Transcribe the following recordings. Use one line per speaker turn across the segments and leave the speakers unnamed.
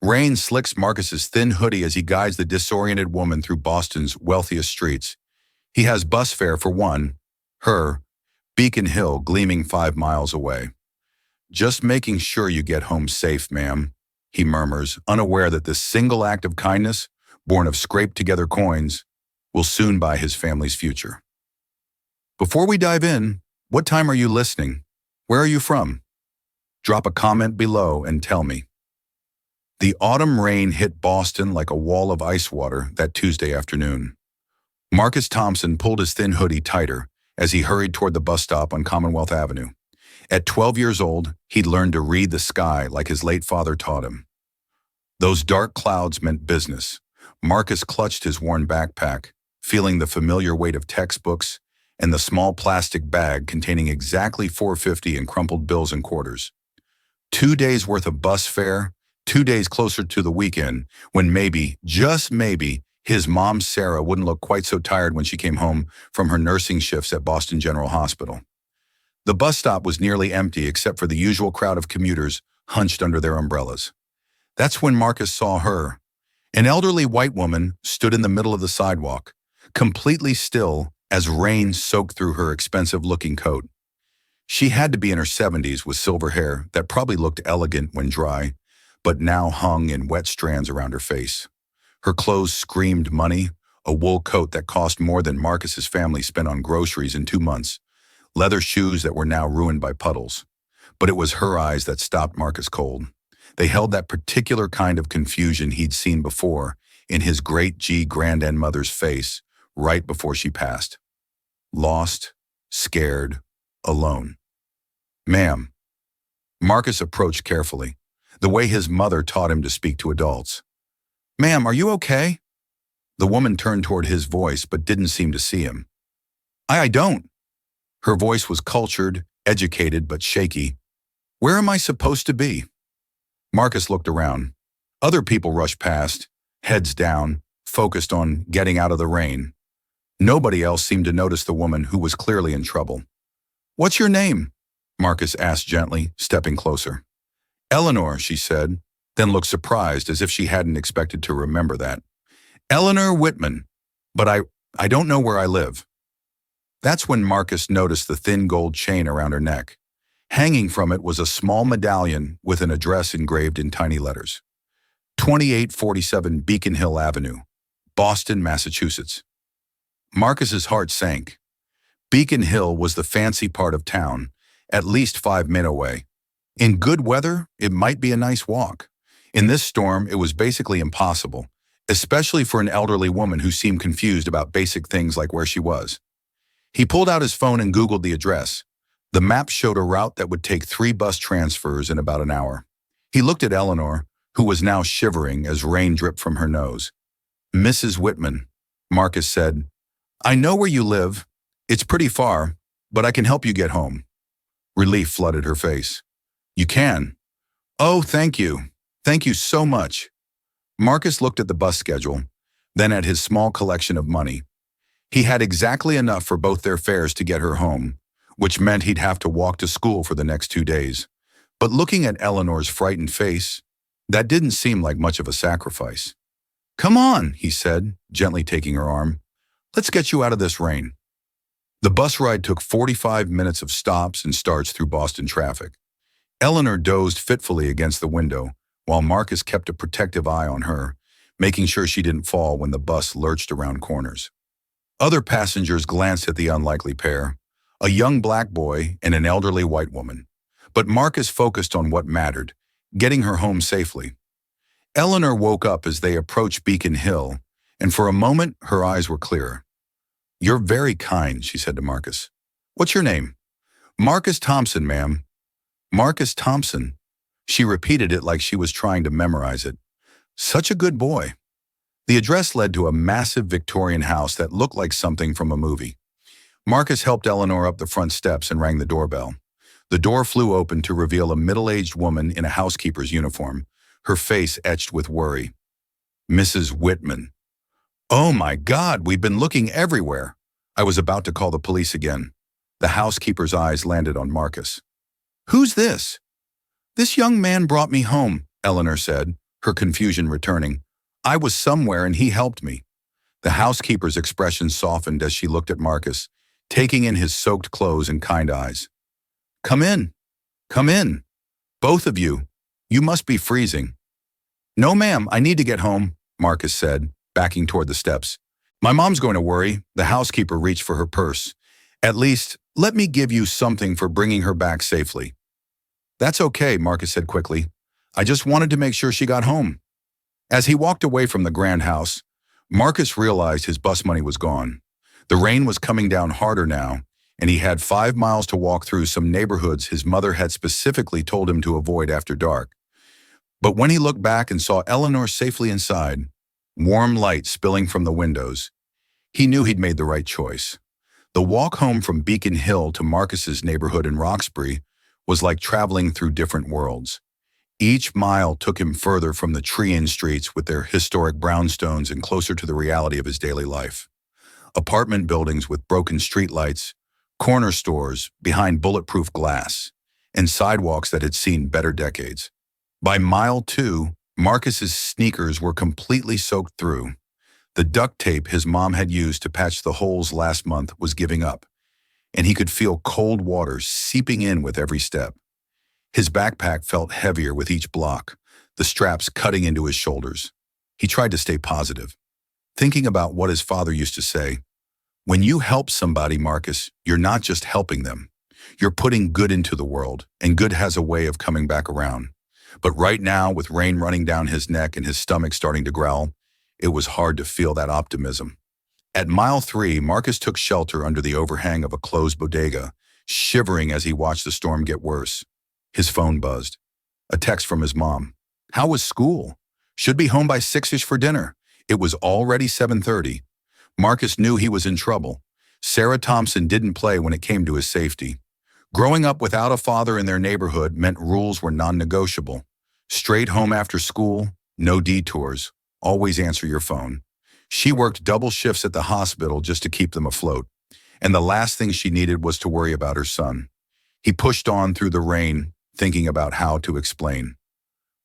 Rain slicks Marcus's thin hoodie as he guides the disoriented woman through Boston's wealthiest streets. He has bus fare for one, her, Beacon Hill gleaming 5 miles away. "Just making sure you get home safe, ma'am," he murmurs, unaware that this single act of kindness, born of scraped-together coins, will soon buy his family's future. Before we dive in, what time are you listening? Where are you from? Drop a comment below and tell me. The autumn rain hit Boston like a wall of ice water that Tuesday afternoon. Marcus Thompson pulled his thin hoodie tighter as he hurried toward the bus stop on Commonwealth Avenue. At 12 years old, he'd learned to read the sky like his late father taught him. Those dark clouds meant business. Marcus clutched his worn backpack, feeling the familiar weight of textbooks and the small plastic bag containing exactly $4.50 in crumpled bills and quarters. 2 days worth of bus fare, 2 days closer to the weekend, when maybe, just maybe, his mom Sarah wouldn't look quite so tired when she came home from her nursing shifts at Boston General Hospital. The bus stop was nearly empty except for the usual crowd of commuters hunched under their umbrellas. That's when Marcus saw her. An elderly white woman stood in the middle of the sidewalk, completely still as rain soaked through her expensive-looking coat. She had to be in her 70s with silver hair that probably looked elegant when dry, but now hung in wet strands around her face. Her clothes screamed money, a wool coat that cost more than Marcus's family spent on groceries in 2 months, leather shoes that were now ruined by puddles. But it was her eyes that stopped Marcus cold. They held that particular kind of confusion he'd seen before in his great-grandmother's face right before she passed. Lost, scared, alone. "Ma'am." Marcus approached carefully, the way his mother taught him to speak to adults. "Ma'am, are you okay?" The woman turned toward his voice but didn't seem to see him. I don't." Her voice was cultured, educated, but shaky. "Where am I supposed to be?" Marcus looked around. Other people rushed past, heads down, focused on getting out of the rain. Nobody else seemed to notice the woman who was clearly in trouble. "What's your name?" Marcus asked gently, stepping closer. "Eleanor," she said, then looked surprised as if she hadn't expected to remember that. "Eleanor Whitman, but I don't know where I live." That's when Marcus noticed the thin gold chain around her neck. Hanging from it was a small medallion with an address engraved in tiny letters. 2847 Beacon Hill Avenue, Boston, Massachusetts. Marcus's heart sank. Beacon Hill was the fancy part of town, at least 5 minutes away. In good weather, it might be a nice walk. In this storm, it was basically impossible, especially for an elderly woman who seemed confused about basic things like where she was. He pulled out his phone and Googled the address. The map showed a route that would take 3 bus transfers in about an hour. He looked at Eleanor, who was now shivering as rain dripped from her nose. "Mrs. Whitman," Marcus said, "I know where you live. It's pretty far, but I can help you get home." Relief flooded her face. "You can?" "Oh, thank you. Thank you so much." Marcus looked at the bus schedule, then at his small collection of money. He had exactly enough for both their fares to get her home, which meant he'd have to walk to school for the next 2 days. But looking at Eleanor's frightened face, that didn't seem like much of a sacrifice. "Come on," he said, gently taking her arm. "Let's get you out of this rain." The bus ride took 45 minutes of stops and starts through Boston traffic. Eleanor dozed fitfully against the window, while Marcus kept a protective eye on her, making sure she didn't fall when the bus lurched around corners. Other passengers glanced at the unlikely pair, a young black boy and an elderly white woman. But Marcus focused on what mattered, getting her home safely. Eleanor woke up as they approached Beacon Hill, and for a moment her eyes were clearer. "You're very kind," she said to Marcus. "What's your name?" "Marcus Thompson, ma'am." "Marcus Thompson." She repeated it like she was trying to memorize it. "Such a good boy." The address led to a massive Victorian house that looked like something from a movie. Marcus helped Eleanor up the front steps and rang the doorbell. The door flew open to reveal a middle-aged woman in a housekeeper's uniform, her face etched with worry. "Mrs. Whitman." "Oh my God, we've been looking everywhere." I was about to call the police again. The housekeeper's eyes landed on Marcus. "Who's this?" "This young man brought me home," Eleanor said, her confusion returning. I was somewhere and he helped me. The housekeeper's expression softened as she looked at Marcus, taking in his soaked clothes and kind eyes. Come in. Come in. Both of you. You must be freezing. No, ma'am, I need to get home, Marcus said, backing toward the steps. My mom's going to worry. The housekeeper reached for her purse. At least, let me give you something for bringing her back safely. That's okay, Marcus said quickly. I just wanted to make sure she got home. As he walked away from the grand house, Marcus realized his bus money was gone. The rain was coming down harder now, and he had 5 miles to walk through some neighborhoods his mother had specifically told him to avoid after dark. But when he looked back and saw Eleanor safely inside, warm light spilling from the windows, he knew he'd made the right choice. The walk home from Beacon Hill to Marcus's neighborhood in Roxbury was like traveling through different worlds. Each mile took him further from the tree-in streets with their historic brownstones and closer to the reality of his daily life. Apartment buildings with broken streetlights, corner stores behind bulletproof glass, and sidewalks that had seen better decades. By mile 2, Marcus's sneakers were completely soaked through. The duct tape his mom had used to patch the holes last month was giving up, and he could feel cold water seeping in with every step. His backpack felt heavier with each block, the straps cutting into his shoulders. He tried to stay positive, thinking about what his father used to say. When you help somebody, Marcus, you're not just helping them. You're putting good into the world, and good has a way of coming back around. But right now, with rain running down his neck and his stomach starting to growl, it was hard to feel that optimism. At mile 3, Marcus took shelter under the overhang of a closed bodega, shivering as he watched the storm get worse. His phone buzzed. A text from his mom. How was school? Should be home by 6-ish for dinner. It was already 7:30. Marcus knew he was in trouble. Sarah Thompson didn't play when it came to his safety. Growing up without a father in their neighborhood meant rules were non-negotiable. Straight home after school, no detours, always answer your phone. She worked double shifts at the hospital just to keep them afloat, and the last thing she needed was to worry about her son. He pushed on through the rain, thinking about how to explain.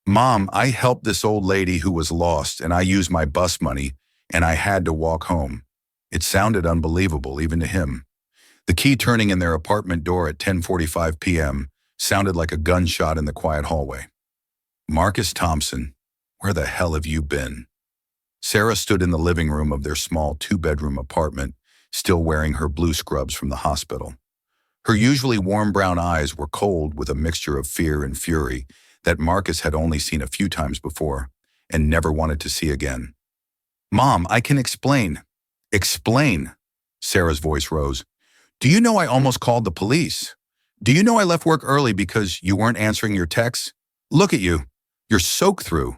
Mom, I helped this old lady who was lost, and I used my bus money, and I had to walk home. It sounded unbelievable, even to him. The key turning in their apartment door at 10:45 p.m. sounded like a gunshot in the quiet hallway. Marcus Thompson, where the hell have you been? Sarah stood in the living room of their small 2-bedroom apartment, still wearing her blue scrubs from the hospital. Her usually warm brown eyes were cold with a mixture of fear and fury that Marcus had only seen a few times before and never wanted to see again. Mom, I can explain. Explain. Sarah's voice rose. Do you know I almost called the police? Do you know I left work early because you weren't answering your texts? Look at you. You're soaked through.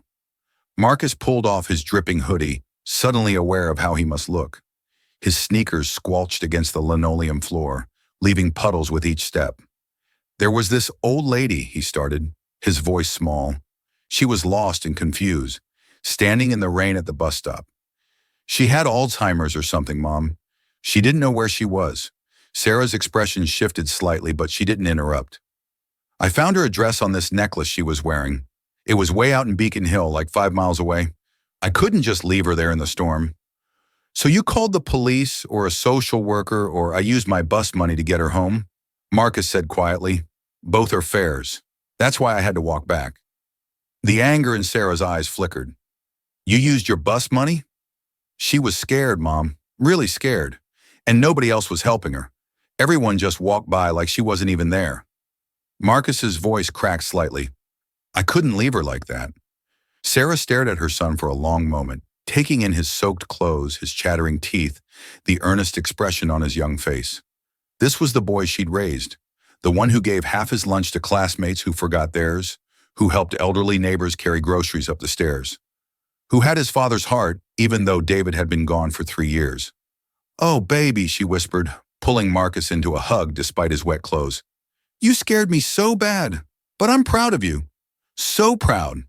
Marcus pulled off his dripping hoodie, suddenly aware of how he must look. His sneakers squelched against the linoleum floor, leaving puddles with each step. There was this old lady, he started, his voice small. She was lost and confused, standing in the rain at the bus stop. She had Alzheimer's or something, Mom. She didn't know where she was. Sarah's expression shifted slightly, but she didn't interrupt. I found her address on this necklace she was wearing. It was way out in Beacon Hill, like 5 miles away. I couldn't just leave her there in the storm. So you called the police or a social worker, or I used my bus money to get her home? Marcus said quietly. Both are fares. That's why I had to walk back. The anger in Sarah's eyes flickered. You used your bus money? She was scared, Mom, really scared, and nobody else was helping her. Everyone just walked by like she wasn't even there. Marcus's voice cracked slightly. I couldn't leave her like that. Sarah stared at her son for a long moment, taking in his soaked clothes, his chattering teeth, the earnest expression on his young face. This was the boy she'd raised, the one who gave half his lunch to classmates who forgot theirs, who helped elderly neighbors carry groceries up the stairs, who had his father's heart even though David had been gone for 3 years. Oh, baby, she whispered, pulling Marcus into a hug despite his wet clothes. You scared me so bad, but I'm proud of you. So proud.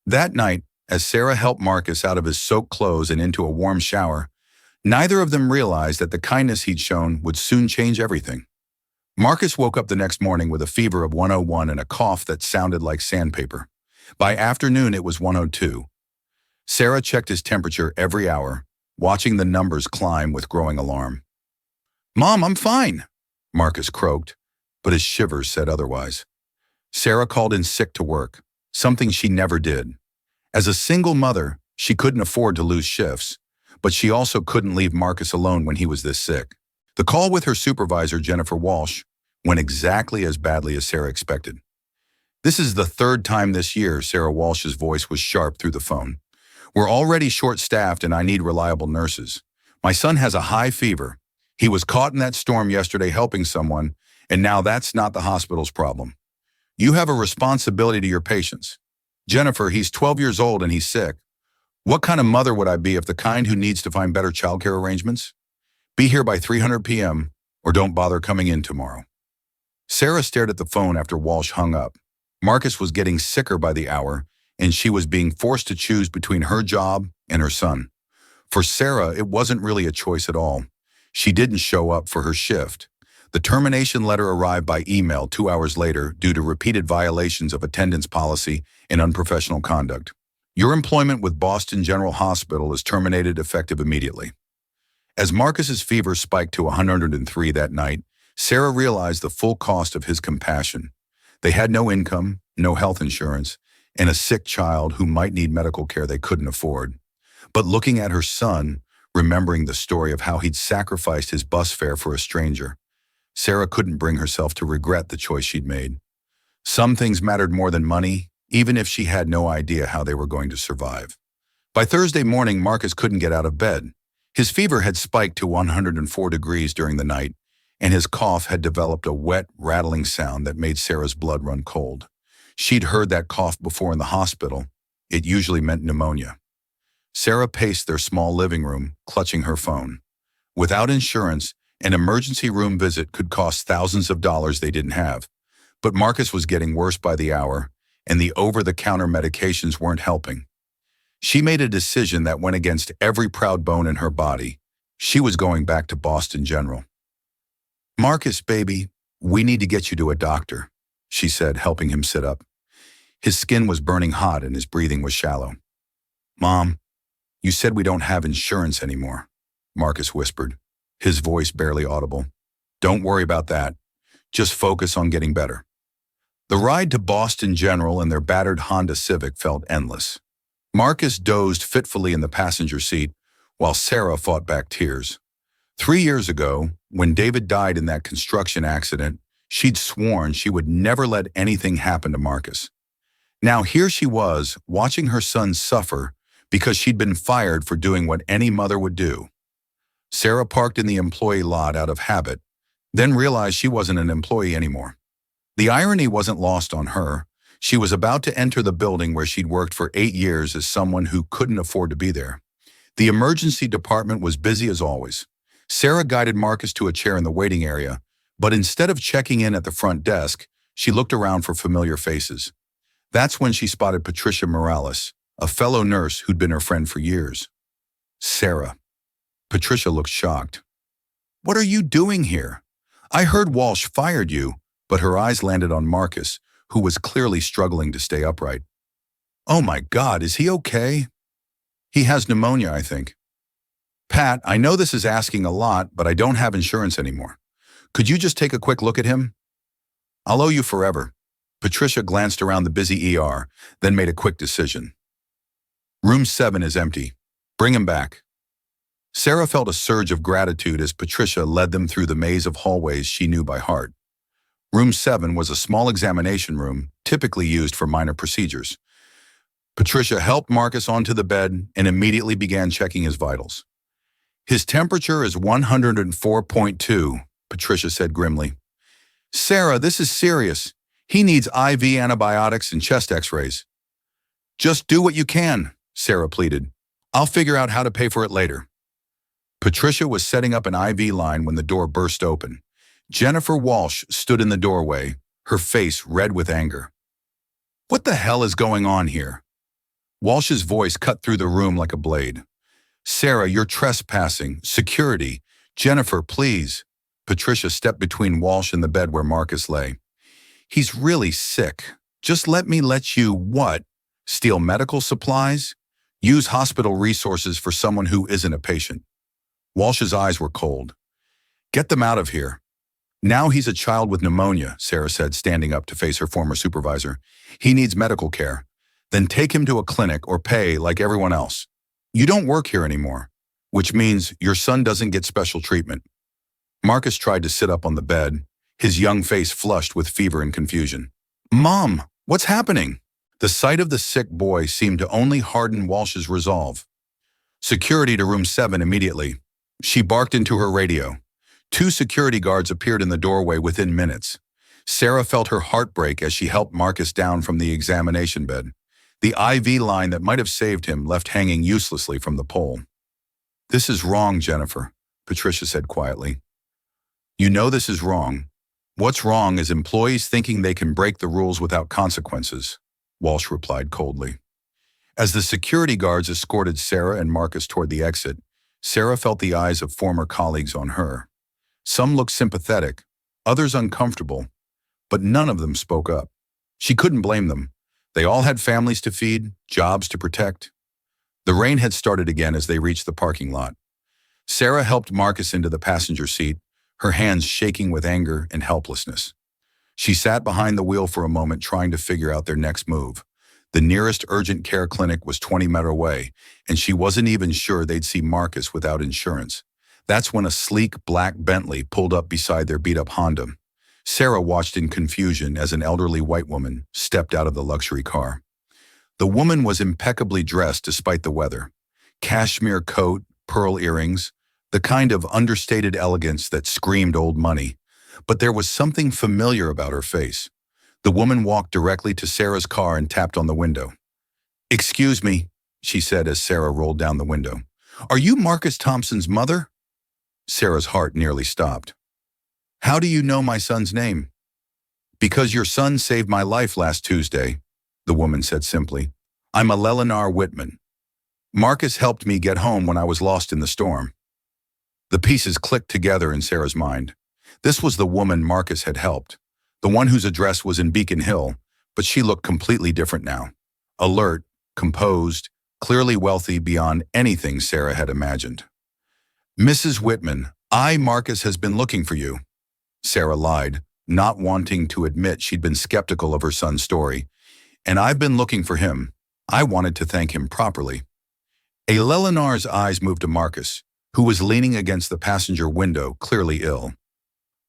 That night, as Sarah helped Marcus out of his soaked clothes and into a warm shower, neither of them realized that the kindness he'd shown would soon change everything. Marcus woke up the next morning with a fever of 101 and a cough that sounded like sandpaper. By afternoon, it was 102. Sarah checked his temperature every hour, watching the numbers climb with growing alarm. "Mom, I'm fine," Marcus croaked, but his shivers said otherwise. Sarah called in sick to work, something she never did. As a single mother, she couldn't afford to lose shifts, but she also couldn't leave Marcus alone when he was this sick. The call with her supervisor, Jennifer Walsh, went exactly as badly as Sarah expected. "This is the third time this year," Sarah Walsh's voice was sharp through the phone. "We're already short-staffed and I need reliable nurses. My son has a high fever. He was caught in that storm yesterday helping someone, and now that's not the hospital's problem. You have a responsibility to your patients. Jennifer, he's 12 years old and he's sick. What kind of mother would I be if the kind who needs to find better childcare arrangements? Be here by 300 p.m. or don't bother coming in tomorrow." Sarah stared at the phone after Walsh hung up. Marcus was getting sicker by the hour, and she was being forced to choose between her job and her son. For Sarah, it wasn't really a choice at all. She didn't show up for her shift. The termination letter arrived by email 2 hours later due to repeated violations of attendance policy and unprofessional conduct. "Your employment with Boston General Hospital is terminated effective immediately." As Marcus's fever spiked to 103 that night, Sarah realized the full cost of his compassion. They had no income, no health insurance, and a sick child who might need medical care they couldn't afford. But looking at her son, remembering the story of how he'd sacrificed his bus fare for a stranger, Sarah couldn't bring herself to regret the choice she'd made. Some things mattered more than money, even if she had no idea how they were going to survive. By Thursday morning, Marcus couldn't get out of bed. His fever had spiked to 104 degrees during the night, and his cough had developed a wet, rattling sound that made Sarah's blood run cold. She'd heard that cough before in the hospital. It usually meant pneumonia. Sarah paced their small living room, clutching her phone. Without insurance, an emergency room visit could cost thousands of dollars they didn't have. But Marcus was getting worse by the hour, and the over-the-counter medications weren't helping. She made a decision that went against every proud bone in her body. She was going back to Boston General. "Marcus, baby, we need to get you to a doctor," she said, helping him sit up. His skin was burning hot and his breathing was shallow. "Mom, you said we don't have insurance anymore," Marcus whispered, his voice barely audible. "Don't worry about that. Just focus on getting better." The ride to Boston General in their battered Honda Civic felt endless. Marcus dozed fitfully in the passenger seat, while Sarah fought back tears. 3 years ago, when David died in that construction accident, she'd sworn she would never let anything happen to Marcus. Now here she was, watching her son suffer because she'd been fired for doing what any mother would do. Sarah parked in the employee lot out of habit, then realized she wasn't an employee anymore. The irony wasn't lost on her. She was about to enter the building where she'd worked for 8 years as someone who couldn't afford to be there. The emergency department was busy as always. Sarah guided Marcus to a chair in the waiting area, but instead of checking in at the front desk, she looked around for familiar faces. That's when she spotted Patricia Morales, a fellow nurse who'd been her friend for years. "Sarah." Patricia looked shocked. "What are you doing here? I heard Walsh fired you," but her eyes landed on Marcus, who was clearly struggling to stay upright. "Oh my God, is he okay?" "He has pneumonia, I think." "Pat, I know this is asking a lot, but I don't have insurance anymore. Could you just take a quick look at him?" "I'll owe you forever." Patricia glanced around the busy ER, then made a quick decision. "Room 7 is empty. Bring him back." Sarah felt a surge of gratitude as Patricia led them through the maze of hallways she knew by heart. Room 7 was a small examination room, typically used for minor procedures. Patricia helped Marcus onto the bed and immediately began checking his vitals. "His temperature is 104.2, Patricia said grimly. "Sarah, this is serious. He needs IV antibiotics and chest x-rays." "Just do what you can," Sarah pleaded. "I'll figure out how to pay for it later." Patricia was setting up an IV line when the door burst open. Jennifer Walsh stood in the doorway, her face red with anger. "What the hell is going on here?" Walsh's voice cut through the room like a blade. "Sarah, you're trespassing. Security. Jennifer, please." Patricia stepped between Walsh and the bed where Marcus lay. "He's really sick. Just let me let you..." "What?" Steal medical supplies? Use hospital resources for someone who isn't a patient. Walsh's eyes were cold. Get them out of here. Now he's a child with pneumonia, Sarah said, standing up to face her former supervisor. He needs medical care. Then take him to a clinic or pay like everyone else. You don't work here anymore, which means your son doesn't get special treatment. Marcus tried to sit up on the bed, his young face flushed with fever and confusion. Mom, what's happening? The sight of the sick boy seemed to only harden Walsh's resolve. Security to room 7 immediately. She barked into her radio. 2 security guards appeared in the doorway within minutes. Sarah felt her heart break as she helped Marcus down from the examination bed. The IV line that might have saved him left hanging uselessly from the pole. This is wrong, Jennifer, Patricia said quietly. You know this is wrong. What's wrong is employees thinking they can break the rules without consequences, Walsh replied coldly. As the security guards escorted Sarah and Marcus toward the exit, Sarah felt the eyes of former colleagues on her. Some looked sympathetic, others uncomfortable, but none of them spoke up. She couldn't blame them. They all had families to feed, jobs to protect. The rain had started again as they reached the parking lot. Sarah helped Marcus into the passenger seat, her hands shaking with anger and helplessness. She sat behind the wheel for a moment trying to figure out their next move. The nearest urgent care clinic was 20 meters away, and she wasn't even sure they'd see Marcus without insurance. That's when a sleek black Bentley pulled up beside their beat-up Honda. Sarah watched in confusion as an elderly white woman stepped out of the luxury car. The woman was impeccably dressed despite the weather. Cashmere coat, pearl earrings, the kind of understated elegance that screamed old money. But there was something familiar about her face. The woman walked directly to Sarah's car and tapped on the window. Excuse me, she said as Sarah rolled down the window. Are you Marcus Thompson's mother? Sarah's heart nearly stopped. How do you know my son's name? Because your son saved my life last Tuesday, the woman said simply. I'm Eleanor Whitman. Marcus helped me get home when I was lost in the storm. The pieces clicked together in Sarah's mind. This was the woman Marcus had helped, the one whose address was in Beacon Hill, but she looked completely different now. Alert, composed, clearly wealthy beyond anything Sarah had imagined. Mrs. Whitman, Marcus has been looking for you. Sarah lied, not wanting to admit she'd been skeptical of her son's story. And I've been looking for him. I wanted to thank him properly. Eleanor's eyes moved to Marcus, who was leaning against the passenger window, clearly ill.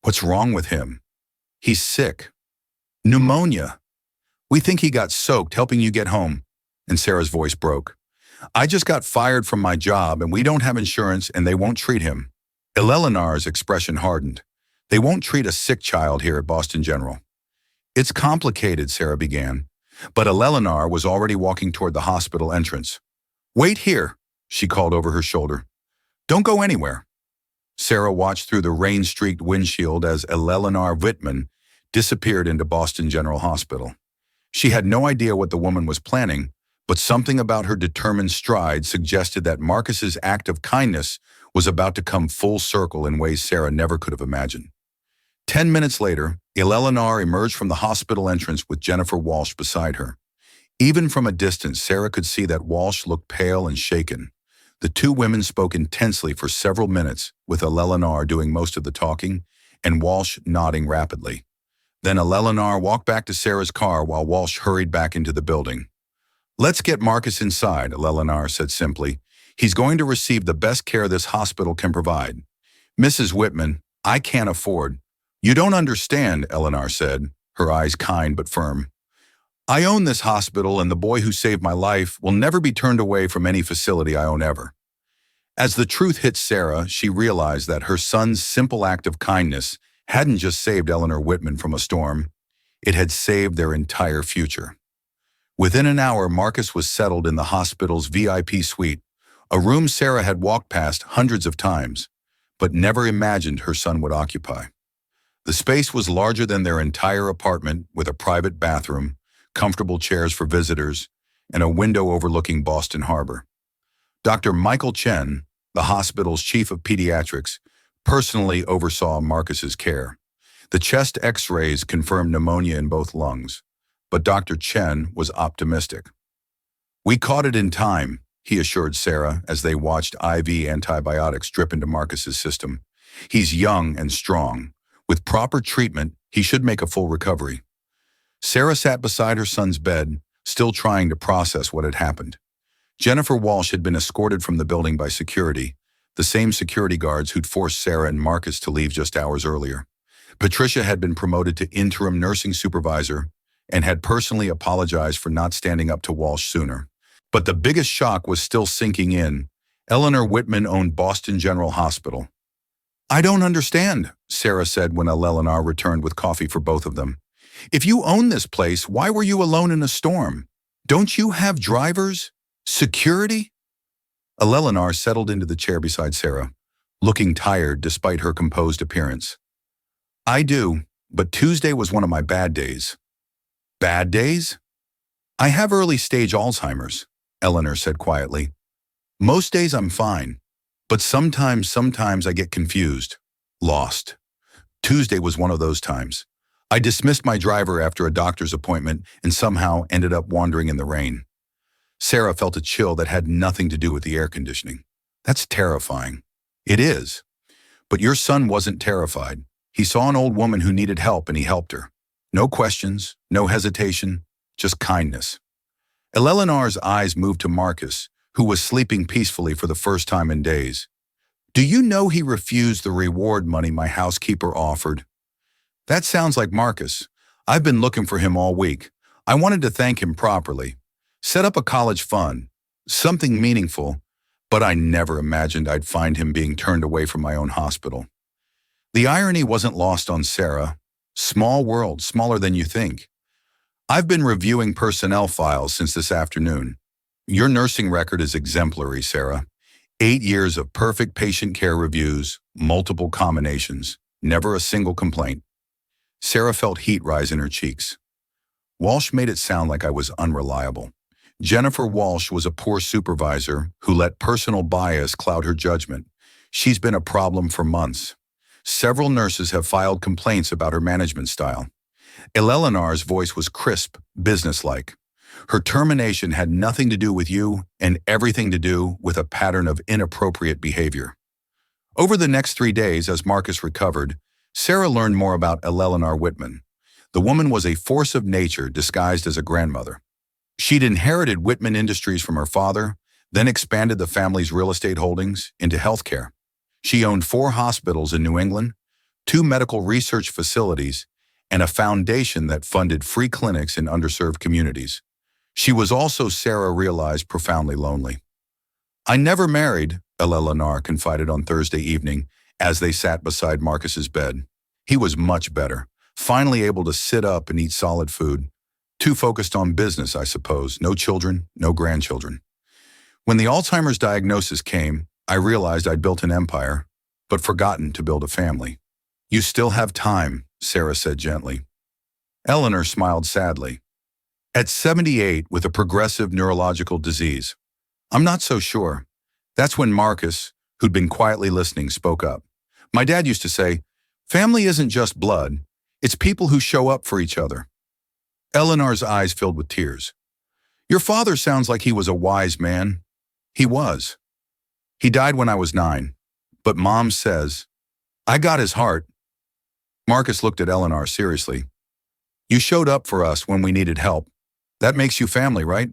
What's wrong with him? He's sick. Pneumonia. We think he got soaked helping you get home. And Sarah's voice broke. I just got fired from my job and we don't have insurance and they won't treat him. Eleanor's expression hardened. They won't treat a sick child here at Boston General. It's complicated, Sarah began, but Eleanor was already walking toward the hospital entrance. Wait here, she called over her shoulder. Don't go anywhere. Sarah watched through the rain-streaked windshield as Eleanor Whitman disappeared into Boston General Hospital. She had no idea what the woman was planning, but something about her determined stride suggested that Marcus's act of kindness was about to come full circle in ways Sarah never could have imagined. 10 minutes later, Eleanor emerged from the hospital entrance with Jennifer Walsh beside her. Even from a distance, Sarah could see that Walsh looked pale and shaken. The two women spoke intensely for several minutes, with Eleanor doing most of the talking and Walsh nodding rapidly. Then Eleanor walked back to Sarah's car while Walsh hurried back into the building. Let's get Marcus inside, Eleanor said simply. He's going to receive the best care this hospital can provide. Mrs. Whitman, I can't afford. You don't understand, Eleanor said, her eyes kind but firm. I own this hospital and the boy who saved my life will never be turned away from any facility I own ever. As the truth hit Sarah, she realized that her son's simple act of kindness hadn't just saved Eleanor Whitman from a storm, it had saved their entire future. Within an hour, Marcus was settled in the hospital's VIP suite, a room Sarah had walked past hundreds of times, but never imagined her son would occupy. The space was larger than their entire apartment, with a private bathroom, comfortable chairs for visitors, and a window overlooking Boston Harbor. Dr. Michael Chen, the hospital's chief of pediatrics, personally oversaw Marcus's care. The chest x-rays confirmed pneumonia in both lungs, but Dr. Chen was optimistic. We caught it in time, he assured Sarah as they watched IV antibiotics drip into Marcus's system. He's young and strong. With proper treatment, he should make a full recovery. Sarah sat beside her son's bed, still trying to process what had happened. Jennifer Walsh had been escorted from the building by security, the same security guards who'd forced Sarah and Marcus to leave just hours earlier. Patricia had been promoted to interim nursing supervisor and had personally apologized for not standing up to Walsh sooner. But the biggest shock was still sinking in. Eleanor Whitman owned Boston General Hospital. "I don't understand," Sarah said when Eleanor returned with coffee for both of them. "If you own this place, why were you alone in a storm? Don't you have drivers? Security?" Eleanor settled into the chair beside Sarah, looking tired despite her composed appearance. "I do, but Tuesday was one of my bad days." "Bad days?" "I have early-stage Alzheimer's," Eleanor said quietly. "Most days I'm fine, but sometimes I get confused, lost. Tuesday was one of those times. I dismissed my driver after a doctor's appointment and somehow ended up wandering in the rain." Sarah felt a chill that had nothing to do with the air conditioning. "That's terrifying." "It is. But your son wasn't terrified. He saw an old woman who needed help and he helped her. No questions, no hesitation, just kindness." Eleanor's eyes moved to Marcus, who was sleeping peacefully for the first time in days. "Do you know he refused the reward money my housekeeper offered?" "That sounds like Marcus. I've been looking for him all week. I wanted to thank him properly. Set up a college fund, something meaningful, but I never imagined I'd find him being turned away from my own hospital." The irony wasn't lost on Sarah. Small world, smaller than you think. "I've been reviewing personnel files since this afternoon. Your nursing record is exemplary, Sarah. 8 years of perfect patient care reviews, multiple combinations, never a single complaint." Sarah felt heat rise in her cheeks. "Walsh made it sound like I was unreliable. Jennifer Walsh was a poor supervisor who let personal bias cloud her judgment. She's been a problem for months. Several nurses have filed complaints about her management style." Eleanor's voice was crisp, businesslike. "Her termination had nothing to do with you and everything to do with a pattern of inappropriate behavior." Over the next 3 days, as Marcus recovered, Sarah learned more about Eleanor Whitman. The woman was a force of nature disguised as a grandmother. She'd inherited Whitman Industries from her father, then expanded the family's real estate holdings into healthcare. She owned 4 hospitals in New England, 2 medical research facilities, and a foundation that funded free clinics in underserved communities. She was also, Sarah realized, profoundly lonely. "I never married," Eleanor confided on Thursday evening as they sat beside Marcus's bed. He was much better, finally able to sit up and eat solid food. Too focused on business, I suppose. No children, no grandchildren. "When the Alzheimer's diagnosis came, I realized I'd built an empire, but forgotten to build a family." "You still have time," Sarah said gently. Eleanor smiled sadly. "At 78 with a progressive neurological disease. I'm not so sure." That's when Marcus, who'd been quietly listening, spoke up. "My dad used to say, family isn't just blood, it's people who show up for each other." Eleanor's eyes filled with tears. "Your father sounds like he was a wise man." "He was. He died when I was 9. But Mom says, I got his heart." Marcus looked at Eleanor seriously. "You showed up for us when we needed help. That makes you family, right?"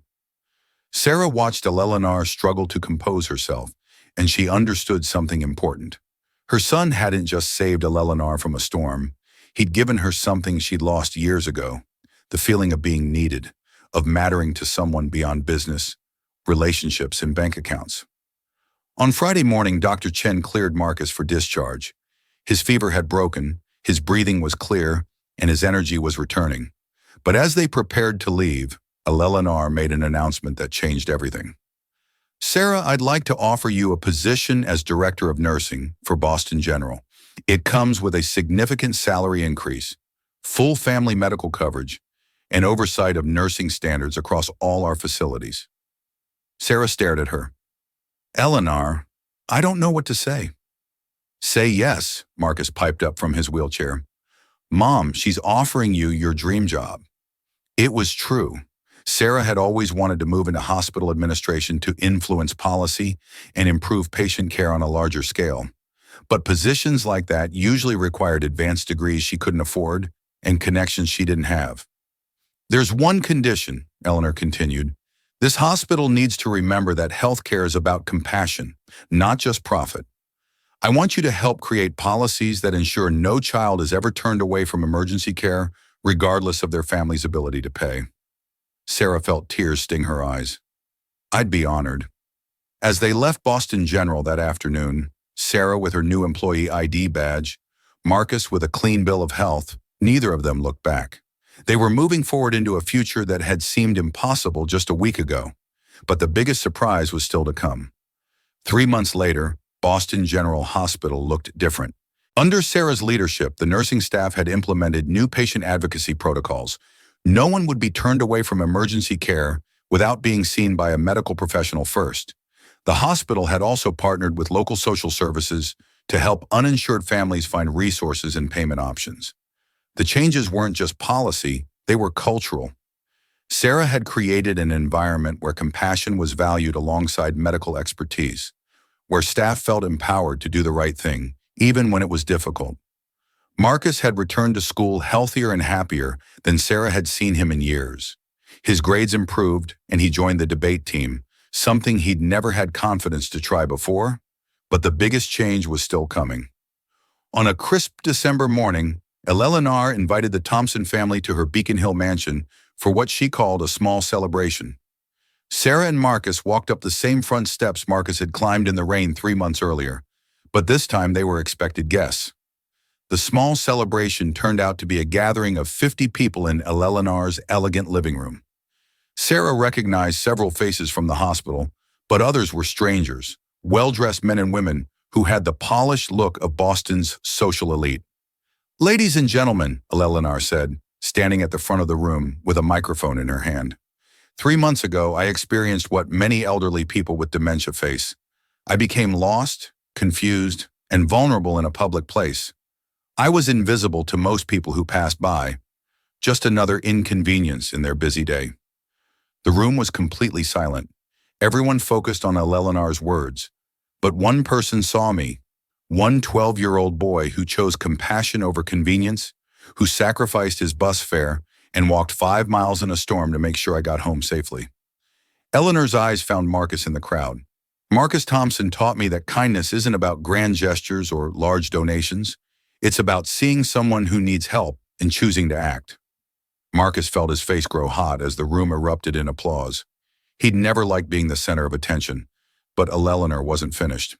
Sarah watched Eleanor struggle to compose herself, and she understood something important. Her son hadn't just saved Eleanor from a storm. He'd given her something she'd lost years ago. The feeling of being needed, of mattering to someone beyond business, relationships, and bank accounts. On Friday morning, Dr. Chen cleared Marcus for discharge. His fever had broken, his breathing was clear, and his energy was returning. But as they prepared to leave, Eleanor made an announcement that changed everything. "Sarah, I'd like to offer you a position as Director of Nursing for Boston General. It comes with a significant salary increase, full family medical coverage, and oversight of nursing standards across all our facilities." Sarah stared at her. "Eleanor, I don't know what to say." "Say yes," Marcus piped up from his wheelchair. "Mom, she's offering you your dream job." It was true. Sarah had always wanted to move into hospital administration to influence policy and improve patient care on a larger scale. But positions like that usually required advanced degrees she couldn't afford and connections she didn't have. There's one condition, Eleanor continued. This hospital needs to remember that healthcare is about compassion, not just profit. I want you to help create policies that ensure no child is ever turned away from emergency care, regardless of their family's ability to pay. Sarah felt tears sting her eyes. I'd be honored. As they left Boston General that afternoon, Sarah with her new employee ID badge, Marcus with a clean bill of health, neither of them looked back. They were moving forward into a future that had seemed impossible just a week ago, but the biggest surprise was still to come. 3 months later, Boston General Hospital looked different. Under Sarah's leadership, the nursing staff had implemented new patient advocacy protocols. No one would be turned away from emergency care without being seen by a medical professional first. The hospital had also partnered with local social services to help uninsured families find resources and payment options. The changes weren't just policy, they were cultural. Sarah had created an environment where compassion was valued alongside medical expertise, where staff felt empowered to do the right thing, even when it was difficult. Marcus had returned to school healthier and happier than Sarah had seen him in years. His grades improved, and he joined the debate team, something he'd never had confidence to try before, but the biggest change was still coming. On a crisp December morning, Eleanor invited the Thompson family to her Beacon Hill mansion for what she called a small celebration. Sarah and Marcus walked up the same front steps Marcus had climbed in the rain 3 months earlier, but this time they were expected guests. The small celebration turned out to be a gathering of 50 people in Eleanor's elegant living room. Sarah recognized several faces from the hospital, but others were strangers, well-dressed men and women who had the polished look of Boston's social elite. "Ladies and gentlemen," Eleanor said, standing at the front of the room with a microphone in her hand. 3 months ago, I experienced what many elderly people with dementia face. I became lost, confused, and vulnerable in a public place. I was invisible to most people who passed by, just another inconvenience in their busy day. The room was completely silent. Everyone focused on Eleanor's words. But one person saw me, one 12-year-old boy who chose compassion over convenience, who sacrificed his bus fare and walked 5 miles in a storm to make sure I got home safely. Eleanor's eyes found Marcus in the crowd. Marcus Thompson taught me that kindness isn't about grand gestures or large donations. It's about seeing someone who needs help and choosing to act. Marcus felt his face grow hot as the room erupted in applause. He'd never liked being the center of attention, but Eleanor wasn't finished.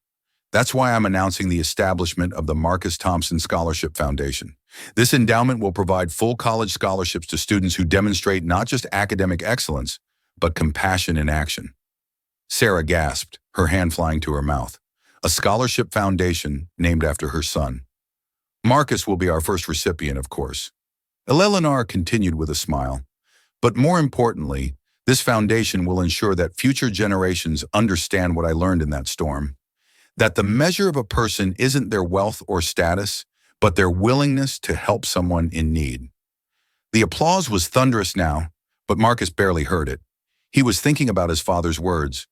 That's why I'm announcing the establishment of the Marcus Thompson Scholarship Foundation. This endowment will provide full college scholarships to students who demonstrate not just academic excellence, but compassion in action. Sarah gasped, her hand flying to her mouth. A scholarship foundation named after her son. Marcus will be our first recipient, of course. Eleanor continued with a smile. But more importantly, this foundation will ensure that future generations understand what I learned in that storm. That the measure of a person isn't their wealth or status, but their willingness to help someone in need. The applause was thunderous now, but Marcus barely heard it. He was thinking about his father's words.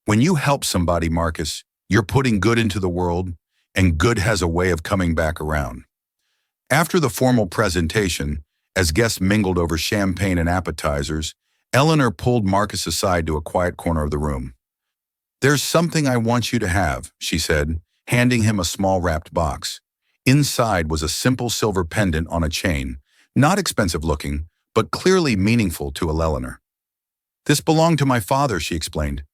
When you help somebody, Marcus, you're putting good into the world, and good has a way of coming back around. After the formal presentation, as guests mingled over champagne and appetizers, Eleanor pulled Marcus aside to a quiet corner of the room. "There's something I want you to have," she said, handing him a small wrapped box. Inside was a simple silver pendant on a chain, not expensive looking, but clearly meaningful to Eleanor. "This belonged to my father," she explained.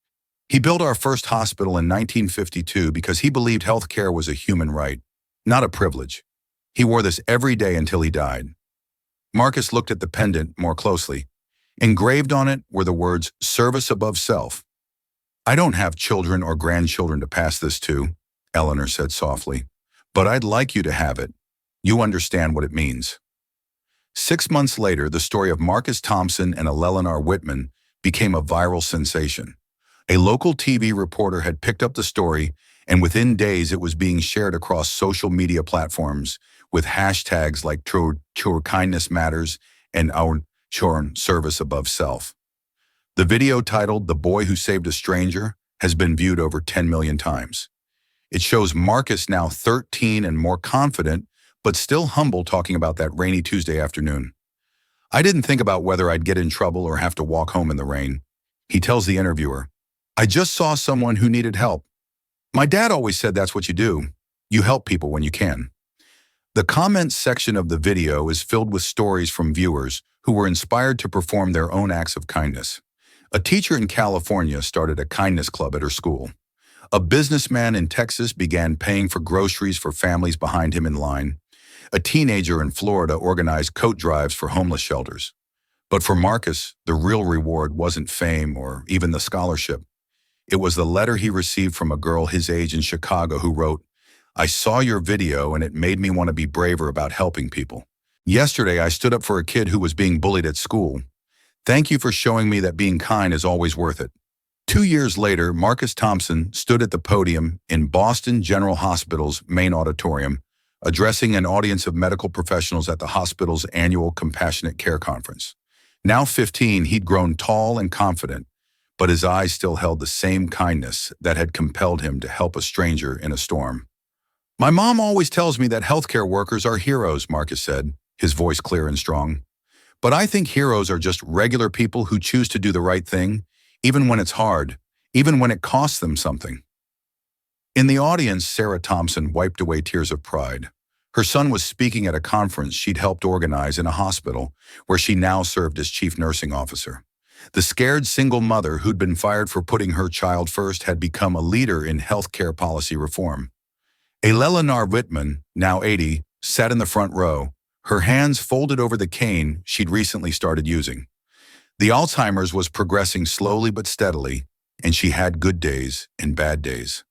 "He built our first hospital in 1952 because he believed health care was a human right, not a privilege. He wore this every day until he died." Marcus looked at the pendant more closely. Engraved on it were the words, "Service above self." "I don't have children or grandchildren to pass this to," Eleanor said softly, "but I'd like you to have it. You understand what it means." 6 months later, the story of Marcus Thompson and Eleanor Whitman became a viral sensation. A local TV reporter had picked up the story, and within days it was being shared across social media platforms with hashtags like True Kindness Matters and Our Service Above Self. The video titled "The Boy Who Saved a Stranger" has been viewed over 10 million times. It shows Marcus, now 13 and more confident, but still humble, talking about that rainy Tuesday afternoon. "I didn't think about whether I'd get in trouble or have to walk home in the rain." He tells the interviewer, "I just saw someone who needed help. My dad always said that's what you do. You help people when you can." The comments section of the video is filled with stories from viewers who were inspired to perform their own acts of kindness. A teacher in California started a kindness club at her school. A businessman in Texas began paying for groceries for families behind him in line. A teenager in Florida organized coat drives for homeless shelters. But for Marcus, the real reward wasn't fame or even the scholarship. It was the letter he received from a girl his age in Chicago who wrote, "I saw your video and it made me want to be braver about helping people. Yesterday, I stood up for a kid who was being bullied at school. Thank you for showing me that being kind is always worth it." 2 years later, Marcus Thompson stood at the podium in Boston General Hospital's main auditorium, addressing an audience of medical professionals at the hospital's annual Compassionate Care Conference. Now 15, he'd grown tall and confident, but his eyes still held the same kindness that had compelled him to help a stranger in a storm. "My mom always tells me that healthcare workers are heroes," Marcus said, his voice clear and strong. "But I think heroes are just regular people who choose to do the right thing, even when it's hard, even when it costs them something." In the audience, Sarah Thompson wiped away tears of pride. Her son was speaking at a conference she'd helped organize in a hospital, where she now served as chief nursing officer. The scared single mother who'd been fired for putting her child first had become a leader in healthcare policy reform. Eleanor Whitman, now 80, sat in the front row, her hands folded over the cane she'd recently started using. The Alzheimer's was progressing slowly but steadily, and she had good days and bad days.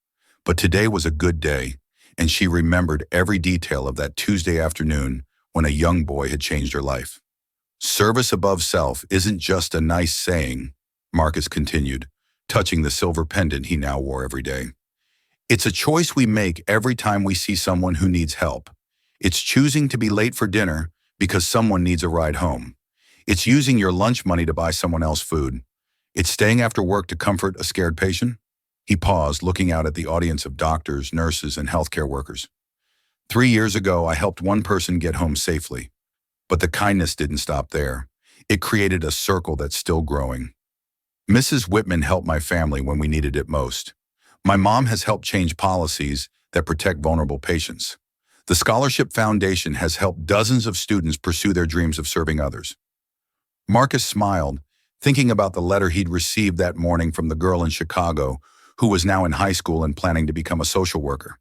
But today was a good day, and she remembered every detail of that Tuesday afternoon when a young boy had changed her life. "Service above self isn't just a nice saying," Marcus continued, touching the silver pendant he now wore every day. "It's a choice we make every time we see someone who needs help. It's choosing to be late for dinner because someone needs a ride home. It's using your lunch money to buy someone else food. It's staying after work to comfort a scared patient." He paused, looking out at the audience of doctors, nurses, and healthcare workers. 3 years ago, I helped one person get home safely. But the kindness didn't stop there. It created a circle that's still growing. Mrs. Whitman helped my family when we needed it most. My mom has helped change policies that protect vulnerable patients. The Scholarship Foundation has helped dozens of students pursue their dreams of serving others. Marcus smiled, thinking about the letter he'd received that morning from the girl in Chicago who was now in high school and planning to become a social worker.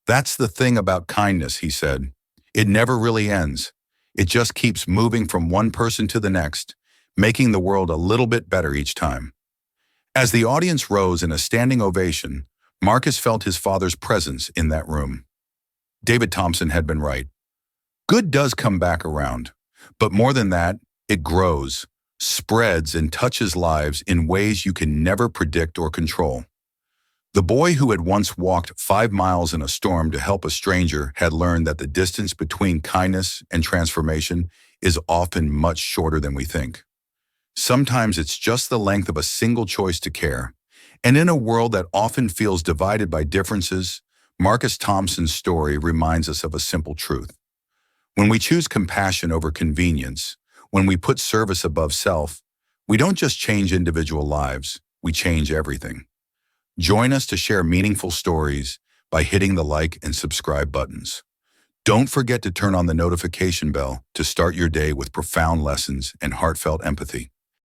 "That's the thing about kindness," he said. "It never really ends. It just keeps moving from one person to the next, making the world a little bit better each time." As the audience rose in a standing ovation, Marcus felt his father's presence in that room. David Thompson had been right. Good does come back around. But more than that, it grows, spreads, and touches lives in ways you can never predict or control. The boy who had once walked 5 miles in a storm to help a stranger had learned that the distance between kindness and transformation is often much shorter than we think. Sometimes it's just the length of a single choice to care. And in a world that often feels divided by differences, Marcus Thompson's story reminds us of a simple truth. When we choose compassion over convenience, when we put service above self, we don't just change individual lives, we change everything. Join us to share meaningful stories by hitting the like and subscribe buttons. Don't forget to turn on the notification bell to start your day with profound lessons and heartfelt empathy.